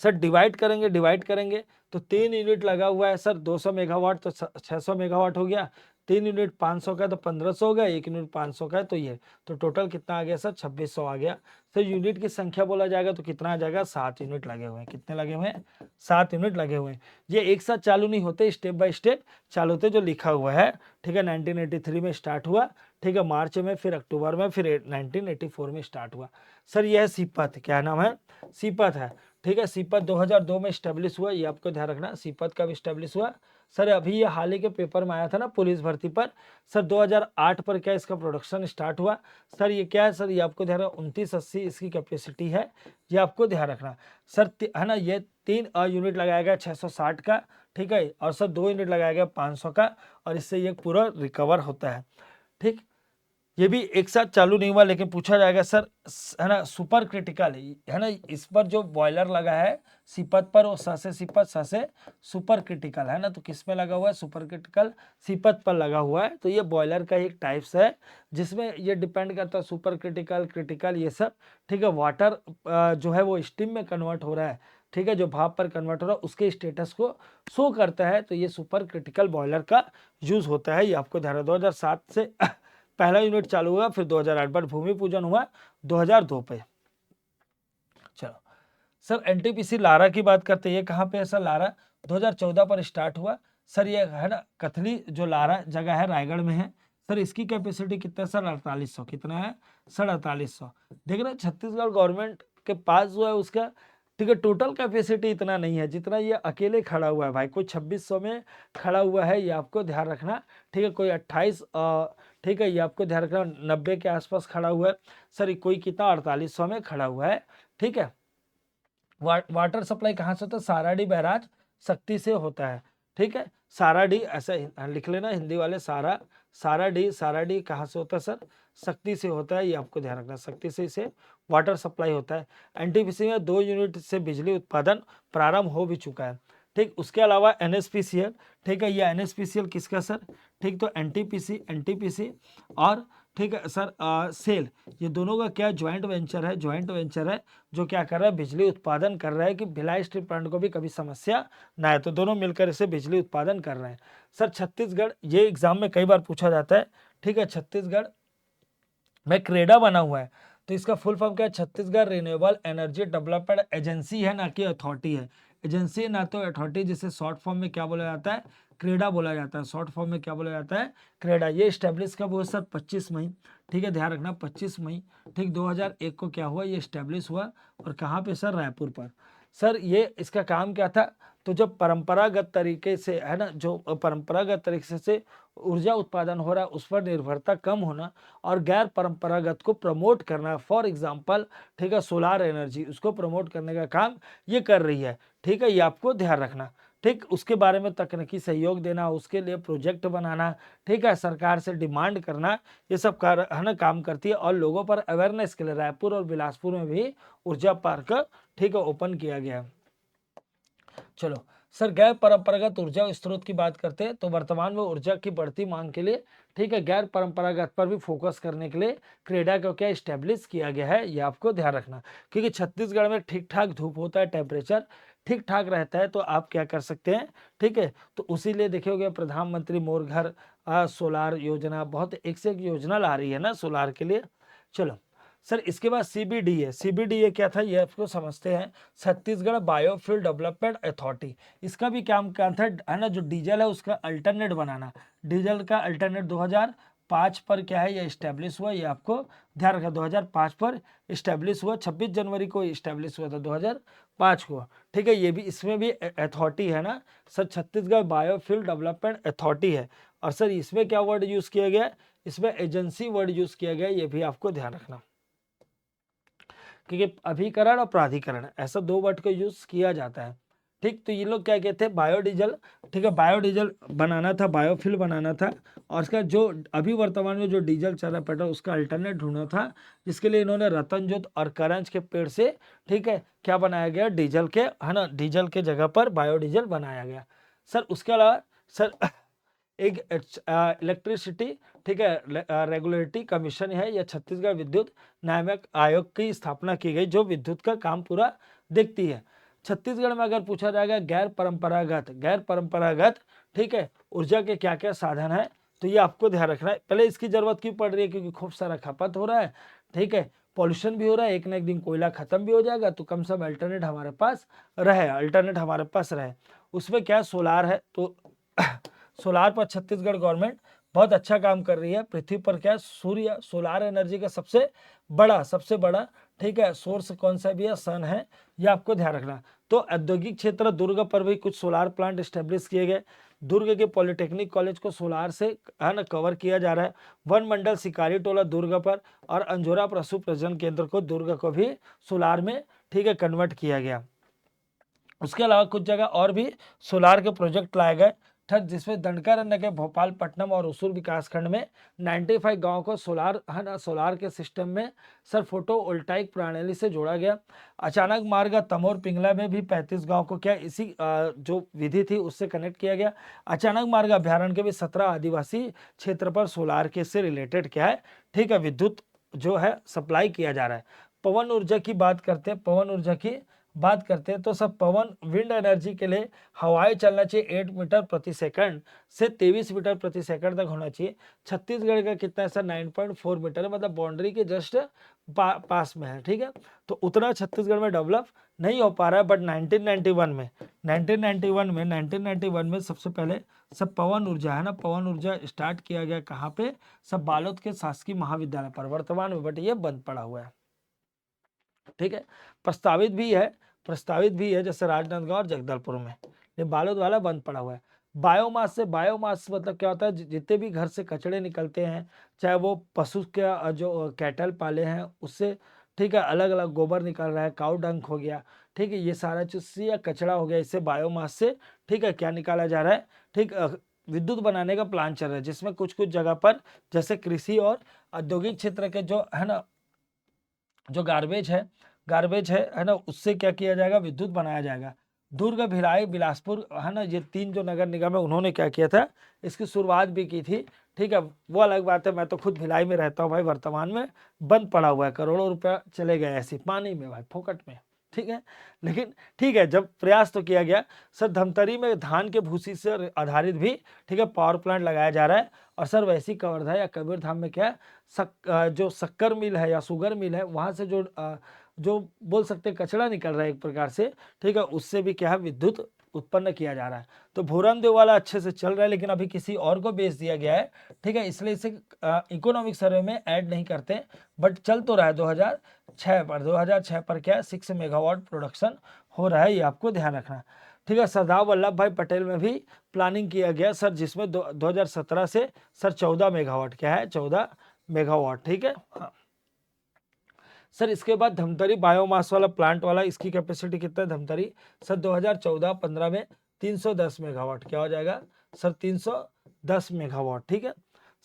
सर डिवाइड करेंगे तो 3 यूनिट लगा हुआ है सर 200 मेगावाट, तो 600 मेगावाट हो गया, 3 यूनिट 500 का तो 1500 हो गया, 1 यूनिट 500 का है, तो ये तो टोटल कितना आ गया सर 2600 आ गया। सर यूनिट की संख्या बोला जाएगा तो कितना आ जाएगा, 7 यूनिट लगे हुए हैं, कितने लगे हुए हैं 7 यूनिट लगे हुए हैं। ये एक साथ चालू नहीं होते, स्टेप बाय स्टेप चालू होते, जो लिखा हुआ है, ठीक है। 1983 में स्टार्ट हुआ, ठीक है, मार्च में, फिर अक्टूबर में, फिर 1984 में स्टार्ट हुआ। सर यह है सीपत, क्या नाम है सीपत है, ठीक है। सीपत 2002 में स्टेब्लिश हुआ, ये आपको ध्यान रखना, सीपत कब स्टेब्लिश हुआ सर अभी ये हाल ही के पेपर में आया था ना पुलिस भर्ती पर, सर 2008 पर क्या इसका प्रोडक्शन स्टार्ट हुआ। सर ये क्या है सर, ये आपको ध्यान रखना 2980 इसकी कैपेसिटी है, ये आपको ध्यान रखना सर, है ना। ये 3 यूनिट लगाया गया 660 का, ठीक है, और सर 2 यूनिट लगाया गया 500 का, और इससे ये पूरा रिकवर होता है, ठीक। ये भी एक साथ चालू नहीं हुआ, लेकिन पूछा जाएगा सर, है ना, सुपर क्रिटिकल है ना, इस पर जो बॉयलर लगा है सीपत पर, वो स से सीपत, स से सुपर क्रिटिकल है ना, तो किस में लगा हुआ है, सुपर क्रिटिकल सीपत पर लगा हुआ है। तो ये बॉयलर का एक टाइप्स है जिसमें ये डिपेंड करता है सुपर क्रिटिकल, क्रिटिकल, ये सब, ठीक है। वाटर जो है वो स्टीम में कन्वर्ट हो रहा है, ठीक है, जो भाप पर कन्वर्ट हो रहा है उसके स्टेटस को शो करता है, तो ये सुपर क्रिटिकल बॉयलर का यूज होता है। ये आपको ध्यान 2007 से पहला यूनिट चालू हुआ, फिर 2008 पर भूमि पूजन हुआ 2002 पे। चलो सर एनटीपीसी लारा की बात करते हैं, ये कहाँ पे है सर, लारा 2014 पर स्टार्ट हुआ। सर ये है ना कथली जो लारा जगह है रायगढ़ में है। सर इसकी कैपेसिटी कितना है सर, 4800, कितना है सर, 4800। देख रहे हैं छत्तीसगढ़ गवर्नमेंट के पास जो है उसका, ठीक है, टोटल कैपेसिटी इतना नहीं है जितना ये अकेले खड़ा हुआ है भाई। कोई 2600 में खड़ा हुआ है, ये आपको ध्यान रखना, ठीक है। कोई 28, ठीक है, ये आपको ध्यान रखना 90 के आसपास खड़ा हुआ है। सर कोई कितना 4800 में खड़ा हुआ है, ठीक है। वाटर सप्लाई कहाँ से होता है, साराडी बैराज शक्ति से होता है, ठीक है। साराडी ऐसा लिख लेना हिंदी वाले, साराडी कहाँ से होता है सर, शक्ति से होता है, ये आपको ध्यान रखना, शक्ति से इसे वाटर सप्लाई होता है। एनटीपीसी में 2 यूनिट से बिजली उत्पादन प्रारंभ हो भी चुका है, ठीक। उसके अलावा एनएसपीसीएल, ठीक है, ये एनएसपीसीएल किसका सर, ठीक, तो एनटीपीसी और, ठीक है सर, सेल, ये दोनों का क्या ज्वाइंट वेंचर है, जो क्या कर रहा है, बिजली उत्पादन कर रहा है कि भिलाई स्टील प्लांट को भी कभी समस्या ना है, तो दोनों मिलकर इसे बिजली उत्पादन कर रहे हैं। सर छत्तीसगढ़, ये एग्जाम में कई बार पूछा जाता है, ठीक है, छत्तीसगढ़ में क्रेडा बना हुआ है, तो इसका फुल फॉर्म क्या है, Chhattisgarh renewable energy development agency है, ना कि अथॉरिटी है। एजेंसी है ना तो अथॉरिटी, जिसे शॉर्ट फॉर्म में क्या बोला जाता है, क्रेडा बोला जाता है। शॉर्ट फॉर्म में क्या बोला जाता है, क्रेडा। ये स्टैब्लिश कब हुआ सर, 25 मई, ठीक है, ध्यान रखना 25 मई, ठीक, 2001 को क्या हुआ, ये स्टैब्लिश हुआ। और कहाँ पे सर, रायपुर पर। सर ये इसका काम क्या था, तो जब परंपरागत तरीके से, है ना, जो परंपरागत तरीके से ऊर्जा उत्पादन हो रहा है उस पर निर्भरता कम होना, और गैर परंपरागत को प्रमोट करना, फॉर एग्जांपल, ठीक है, सोलार एनर्जी, उसको प्रमोट करने का काम ये कर रही है, ठीक है, ये आपको ध्यान रखना, ठीक। उसके बारे में तकनीकी सहयोग देना, उसके लिए प्रोजेक्ट बनाना, ठीक है, सरकार से डिमांड करना, ये सब है ना काम करती है। और लोगों पर अवेयरनेस के लिए रायपुर और बिलासपुर में भी ऊर्जा पार्क, ठीक है, ओपन किया गया। चलो सर गैर परंपरागत ऊर्जा स्रोत की बात करते हैं, तो वर्तमान में ऊर्जा की बढ़ती मांग के लिए, ठीक है, गैर परंपरागत पर भी फोकस करने के लिए क्रेडा को क्या स्टैब्लिश किया गया है, ये आपको ध्यान रखना। क्योंकि छत्तीसगढ़ में ठीक ठाक धूप होता है, टेम्परेचर ठीक ठाक रहता है, तो आप क्या कर सकते हैं, ठीक है, तो उसी लिए देखिए प्रधानमंत्री मोर घर सोलार योजना, बहुत एक से एक योजना ला रही है ना सोलार के लिए। चलो सर इसके बाद सीबीडीए, सीबीडीए क्या था ये आपको समझते हैं, छत्तीसगढ़ बायोफ्यूल डेवलपमेंट अथॉरिटी। इसका भी काम क्या था, है ना, जो डीजल है उसका अल्टरनेट बनाना, डीजल का अल्टरनेट 2005 पर क्या है ये स्टैब्लिश हुआ, ये आपको ध्यान रखा, 2005 पर स्टैब्लिश हुआ, 26 जनवरी को स्टैब्लिश हुआ था 2005 को, ठीक है। ये भी, इसमें भी अथॉरिटी है ना sir, Chhattisgarh biofuel development authority है। और सर इसमें क्या वर्ड यूज किया गया, इसमें एजेंसी वर्ड यूज किया गया, ये भी आपको ध्यान रखना, क्योंकि अभिकरण और प्राधिकरण ऐसा 2 वर्ड का यूज किया जाता है, ठीक। तो ये लोग क्या कहते हैं, बायोडीजल, ठीक है, बायोडीजल बनाना था, बायोफ्यूल बनाना था, और इसका जो अभी वर्तमान में जो डीजल चल रहा है पेट्रोल, उसका अल्टरनेट ढूंढना था, जिसके लिए इन्होंने रतनजोत और करंज के पेड़ से, ठीक है, क्या बनाया गया, डीजल के, है ना, डीजल के जगह पर बायोडीजल बनाया गया। सर उसके अलावा सर एक इलेक्ट्रिसिटी, ठीक है, रेगुलेटरी कमीशन है, यह छत्तीसगढ़ विद्युत न्यायिक आयोग की स्थापना की गई, जो विद्युत का काम पूरा देखती है। छत्तीसगढ़ में अगर पूछा जाएगा गैर परंपरागत, ठीक है, ऊर्जा के क्या क्या साधन है, तो ये आपको ध्यान रखना है। पहले इसकी जरूरत क्यों पड़ रही है, क्योंकि खूब सारा खपत हो रहा है, ठीक है, पॉल्यूशन भी हो रहा है, एक ना एक दिन कोयला खत्म भी हो जाएगा, तो कम से कम अल्टरनेट हमारे पास रहे। उसमें क्या सोलार है, तो सोलार पर छत्तीसगढ़ गवर्नमेंट बहुत अच्छा काम कर रही है। पृथ्वी पर क्या सूर्य, सोलार एनर्जी का सबसे बड़ा, ठीक है, सोर्स कौन सा भी है, सन है, ये आपको ध्यान रखना। तो औद्योगिक क्षेत्र दुर्ग पर भी कुछ सोलार प्लांट स्टेब्लिश किए गए। दुर्ग के पॉलिटेक्निक कॉलेज को सोलार से है ना कवर किया जा रहा है। वन मंडल शिकारी टोला दुर्ग पर और अंजोरा पशु प्रजनन केंद्र को दुर्ग को भी सोलार में ठीक है कन्वर्ट किया गया। उसके अलावा कुछ जगह और भी सोलार के प्रोजेक्ट लाए गए जिसमें दंडकारण्य के भोपालपट्टनम और उसूर विकासखंड में 95 गांव को सोलार है ना सोलार के सिस्टम में सर फोटोवोल्टाइक प्रणाली से जोड़ा गया। अचानक मार्ग तमोर पिंगला में भी 35 गांव को क्या इसी जो विधि थी उससे कनेक्ट किया गया। अचानक मार्ग अभ्यारण्य के भी 17 आदिवासी क्षेत्र पर सोलार के से रिलेटेड क्या है ठीक है विद्युत जो है सप्लाई किया जा रहा है। पवन ऊर्जा की बात करते हैं, पवन ऊर्जा की बात करते हैं तो सब पवन विंड एनर्जी के लिए हवाई चलना चाहिए 8 मीटर प्रति सेकंड से 23 मीटर प्रति सेकंड तक होना चाहिए। छत्तीसगढ़ का कितना है सर 9.4 मीटर है, मतलब बाउंड्री के जस्ट पास में है ठीक है। तो उतना छत्तीसगढ़ में डेवलप नहीं हो पा रहा है, बट 1991 में सबसे पहले सब पवन ऊर्जा है ना पवन ऊर्जा स्टार्ट किया गया। कहाँ पे? सब बालोद के शासकीय महाविद्यालय पर। वर्तमान में बट ये बंद पड़ा हुआ है ठीक है। प्रस्तावित भी है जैसे राजनांदगांव और जगदलपुर में, ये बालोद वाला बंद पड़ा हुआ है। बायोमास मतलब क्या होता है जितने भी घर से कचड़े निकलते हैं, चाहे वो पशु के जो कैटल पाले हैं उससे ठीक है अलग अलग गोबर निकल रहा है, काउ डंक हो गया ठीक है, ये सारा चीज या कचरा हो गया, इससे बायोमास से ठीक है क्या निकाला जा रहा है ठीक विद्युत बनाने का प्लान चल रहा है। जिसमें कुछ कुछ जगह पर जैसे कृषि और औद्योगिक क्षेत्र के जो है ना जो गार्बेज है ना उससे क्या किया जाएगा विद्युत बनाया जाएगा। दुर्ग, भिलाई, बिलासपुर है ना ये 3 जो नगर निगम है उन्होंने क्या किया था इसकी शुरुआत भी की थी ठीक है। वो अलग बात है, मैं तो खुद भिलाई में रहता हूँ भाई, वर्तमान में बंद पड़ा हुआ है, करोड़ों रुपया चले गए ऐसे पानी में भाई फोकट में ठीक है। लेकिन ठीक है जब प्रयास तो किया गया। सर धमतरी में धान के भूसी से आधारित भी ठीक है पावर प्लांट लगाया जा रहा है। और सर वैसी कवर्धा या कबीरधाम में क्या है जो शक्कर मिल है या शुगर मिल है वहां से जो बोल सकते हैं कचरा निकल रहा है एक प्रकार से ठीक है, उससे भी क्या है विद्युत उत्पन्न किया जा रहा है। तो भोरम देव वाला अच्छे से चल रहा है लेकिन अभी किसी और को बेच दिया गया है ठीक है, इसलिए इसे इकोनॉमिक सर्वे में ऐड नहीं करते, बट चल तो रहा है 2006 पर क्या है 6 मेगावाट प्रोडक्शन हो रहा है, ये आपको ध्यान रखना ठीक है। सरदार वल्लभ भाई पटेल में भी प्लानिंग किया गया सर, जिसमें 2017 से सर 14 मेगावाट क्या है 14 मेगावाट ठीक है। हाँ सर इसके बाद धमतरी बायोमास वाला प्लांट वाला इसकी कैपेसिटी कितना है धमतरी सर 2014-15 में 310 मेगावाट क्या हो जाएगा सर 310 मेगावाट ठीक है।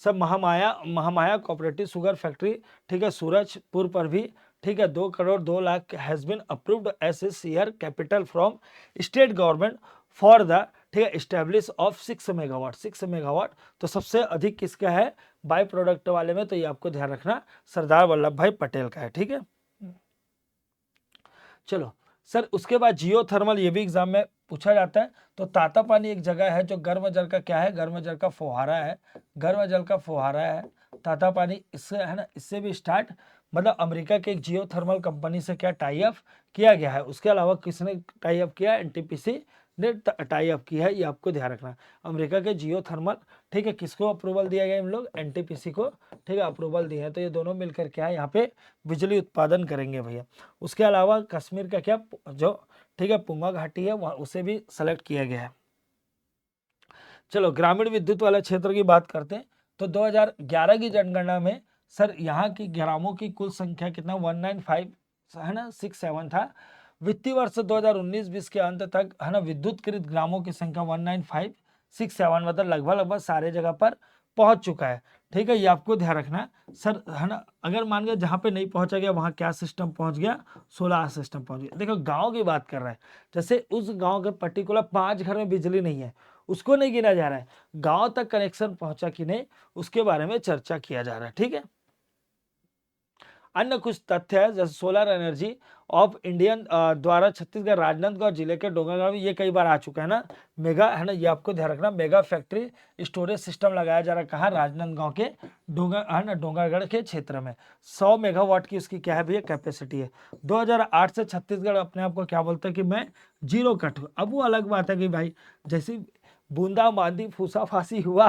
Sir Mahamaya cooperative sugar factory ठीक है सूरजपुर पर भी ठीक है 2 crore 2 lakh has been approved as a share capital from state government for the ठीक है स्टैब्लिश ऑफ 6 मेगावाट। तो सबसे अधिक किसका है बाई प्रोडक्ट वाले में, तो ये आपको ध्यान रखना सरदार वल्लभ भाई पटेल का है ठीक है। चलो सर उसके बाद जियो थर्मल, ये भी एग्जाम में पूछा जाता है। तो तातापानी एक जगह है जो गर्म जल का क्या है गर्म जल का फुहारा है, गर्म जल का फुहारा है तातापानी, इससे है ना इससे भी स्टार्ट मतलब अमेरिका के एक जियो थर्मल कंपनी से क्या टाई अप किया गया है। उसके अलावा किसने टाई अप किया एनटीपीसी ने टाई अप किया है, ये आपको ध्यान रखना। अमेरिका के जियो थर्मल ठीक है किसको अप्रूवल दिया गया इन लोग एनटीपीसी को ठीक है अप्रूवल दिए हैं, तो ये दोनों मिलकर क्या है यहाँ पे बिजली उत्पादन करेंगे भैया। उसके अलावा कश्मीर का क्या जो ठीक है पुंगा घाटी है वहाँ उसे भी सेलेक्ट किया गया है। चलो ग्रामीण विद्युत वाले क्षेत्र की बात करते हैं तो 2011 की जनगणना में सर यहाँ की ग्रामों की कुल संख्या कितना 195 है ना 67 था। वित्तीय वर्ष 2019-20 के अंत तक है ना विद्युतकृत ग्रामों की संख्या 19567 मतलब लगभग सारे जगह पर पहुंच चुका है ठीक है, ये आपको ध्यान रखना सर है ना। अगर मान गया जहाँ पे नहीं पहुंचा गया वहाँ क्या सिस्टम पहुंच गया सोलार सिस्टम पहुंच गया। देखो गांव की बात कर रहा है, जैसे उस गांव के पर्टिकुलर 5 घर में बिजली नहीं है उसको नहीं गिना जा रहा है, गांव तक कनेक्शन पहुंचा कि नहीं उसके बारे में चर्चा किया जा रहा है ठीक है। अन्य कुछ तथ्य है जैसे सोलर एनर्जी ऑफ इंडियन द्वारा छत्तीसगढ़ राजनांदगांव जिले के डोंगरगांव में ये कई बार आ चुका है ना मेगा है ना, ये आपको ध्यान रखना मेगा फैक्ट्री स्टोरेज सिस्टम लगाया जा रहा है कहाँ राजनांदगांव के डोंगरगढ़ के क्षेत्र में 100 मेगावाट की उसकी क्या है भैया कैपेसिटी है। 2008 से छत्तीसगढ़ अपने आप को क्या बोलता है कि मैं जीरो कट हूँ। अब वो अलग बात है कि भाई जैसी बूंदा बांदी फूसा फांसी हुआ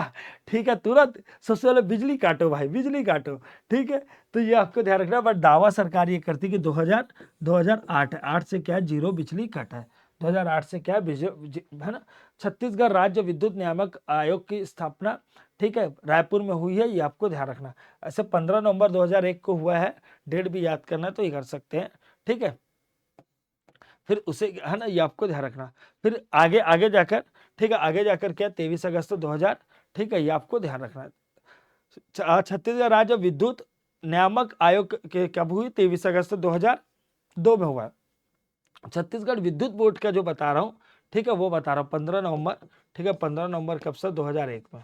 ठीक है तुरंत सबसे पहले बिजली काटो भाई बिजली काटो ठीक है, तो ये आपको ध्यान रखना। बट दावा सरकार ये करती कि 2008 से क्या है जीरो बिजली कट है 2008 से क्या है ना, छत्तीसगढ़ राज्य विद्युत नियामक आयोग की स्थापना, ठीक है, रायपुर में हुई है, ये आपको ध्यान रखना। ऐसे 15 नवंबर 2001 को हुआ है, डेट भी याद करना है तो ये कर सकते हैं, ठीक है। फिर उसे है ना, ये आपको ध्यान रखना। फिर आगे आगे जाकर, ठीक है, आगे जाकर क्या 23 अगस्त 2000, ठीक है, ये आपको ध्यान रखना है। छत्तीसगढ़ राज्य विद्युत नियामक आयोग के कब हुई, 23 अगस्त 2002 में हुआ। छत्तीसगढ़ विद्युत बोर्ड का जो बता रहा हूं, ठीक है, वो बता रहा हूं 15 नवंबर, ठीक है, 15 नवंबर कब से, 2001 में।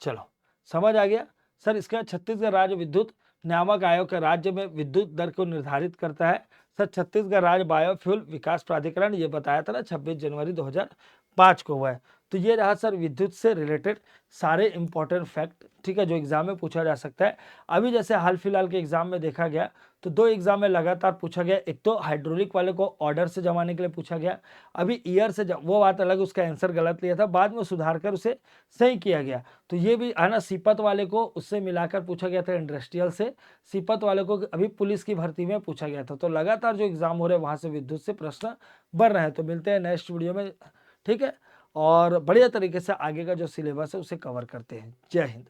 चलो समझ आ गया सर। इसका छत्तीसगढ़ राज्य विद्युत नियामक आयोग का राज्य में विद्युत दर को निर्धारित करता है सर, छत्तीसगढ़ राज्य बायोफ्यूल विकास प्राधिकरण, ये बताया था ना 26 जनवरी 2005 को हुआ है। तो ये रहा सर विद्युत से रिलेटेड सारे इंपॉर्टेंट फैक्ट, ठीक है, जो एग्जाम में पूछा जा सकता है। अभी जैसे हाल फिलहाल के एग्जाम में देखा गया तो 2 एग्जाम में लगातार पूछा गया, एक तो हाइड्रोलिक वाले को ऑर्डर से जमाने के लिए पूछा गया, अभी ईयर से वो बात अलग, उसका आंसर गलत लिया था, बाद में सुधार कर उसे सही किया गया। तो ये भी है ना, सीपत वाले को उससे मिलाकर पूछा गया था, इंडस्ट्रियल से सीपत वाले को अभी पुलिस की भर्ती में पूछा गया था। तो लगातार जो एग्जाम हो रहे हैं वहां से विद्युत से प्रश्न बढ़ रहे हैं। तो मिलते हैं नेक्स्ट वीडियो में, ठीक है, और बढ़िया तरीके से आगे का जो सिलेबस है उसे कवर करते हैं। जय हिंद।